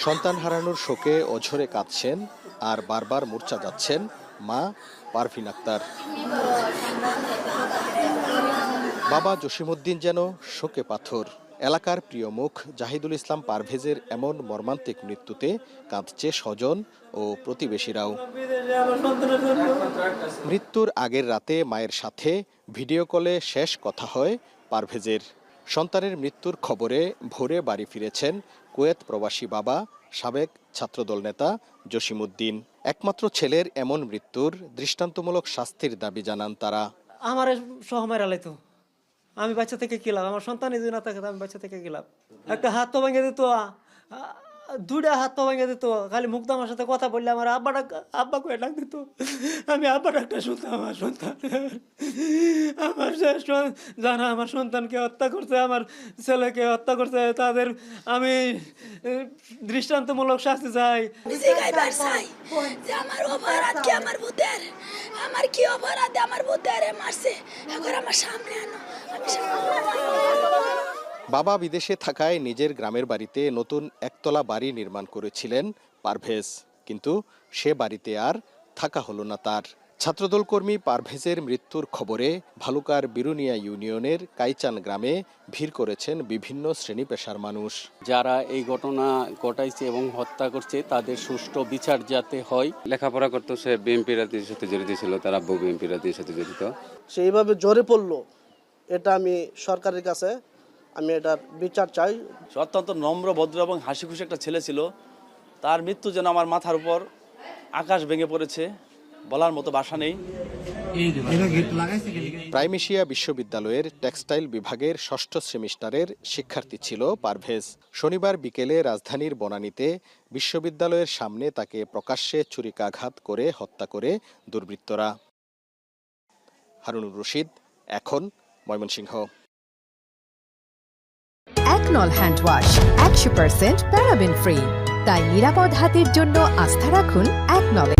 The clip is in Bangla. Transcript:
সন্তান হারানোর শোকে অঝরে কাঁদছেন আর বারবার মূর্ছা যাচ্ছেন মা পারভিন আক্তার। বাবা জসিমউদ্দিন যেন শোকে পাথর। এলাকার প্রিয় মুখ জাহিদুল ইসলাম পারভেজের এমন মর্মান্তিক মৃত্যুতে কাঁদছে স্বজন ও প্রতিবেশীরাও। মৃত্যুর আগের রাতে মায়ের সাথে ভিডিও কলে শেষ কথা হয় পারভেজের। সন্তানের মৃত্যুর খবরে ভোরে বাড়ি ফিরেছেন কুয়েত প্রবাসী বাবা সাবেক ছাত্রদল নেতা জসিমউদ্দিন। একমাত্র ছেলের এমন মৃত্যুর দৃষ্টান্তমূলক শাস্তির দাবি জানান তারা। আমার সহমায় আলাইতো, আমি বাচ্চা থেকে কি লাভ? আমার সন্তান যদি না থাকে আমি বাচ্চা থেকে কি লাভ? একটা হাত তো ভেঙে দিত, দুইটা হাত তো ভেঙে দিত। খালি মুক্ত আমার সাথে কথা বললে আমার আব্বা করে ডাক দিত, আমি আব্বা ডাকটা শুনতাম। আমার সন্তান, আমার যারা আমার সন্তানকে হত্যা করছে, আমার ছেলেকে হত্যা করছে, তাদের আমি দৃষ্টান্তমূলক শাস্তি চাই। আমার কি অপরাধ? আমার বুদ্ধের মারছে, এখন আমার সামনে আনো। বাবা বিদেশে থাকায় নিজের গ্রামের বাড়িতে নতুন একতলা বাড়ি নির্মাণ করেছিলেন পারভেজ, কিন্তু সে বাড়িতে আর থাকা হলো না তার। ছাত্রদল কর্মী পারভেজের মৃত্যুর খবরে ভালুকার বিরুনিয়া ইউনিয়নের কাইচান গ্রামে ভিড় করেছেন বিভিন্ন শ্রেণী পেশার মানুষ। যারা এই ঘটনা ঘটাইছে এবং হত্যা করছে তাদের সুষ্ঠু বিচার যাতে হয়। লেখাপড়া করতো, সে বিএনপি রাজনীতির সাথে জড়িত ছিল, তার আব্বু বিএনপি রাজনীতির সাথে জড়িত। সেইভাবে জ্বরে পড়লো, এটা আমি সরকারের কাছে আমি এটার বিচার চাই। অত্যন্ত নম্র, ভদ্র এবং হাসি খুশি একটা ছেলে ছিল। তার মৃত্যু যেন আমার মাথার উপর আকাশ ভেঙে পড়েছে, বলার মতো ভাষা নেই। প্রাইমেশিয়া বিশ্ববিদ্যালয়ের টেক্সটাইল বিভাগের ষষ্ঠ সেমিস্টারের শিক্ষার্থী ছিল পারভেজ। শনিবার বিকেলে রাজধানীর বনানীতে বিশ্ববিদ্যালয়ের সামনে তাকে প্রকাশ্যে ছুরিকাঘাত করে হত্যা করে দুর্বৃত্তরা। হারুনুর রশিদ, এখন, ময়মনসিংহ। একনল হ্যান্ড ওয়াশ 100% প্যারাবেন ফ্রি, তাই নিরাপদ হাতের জন্য আস্থা রাখুন একনলে।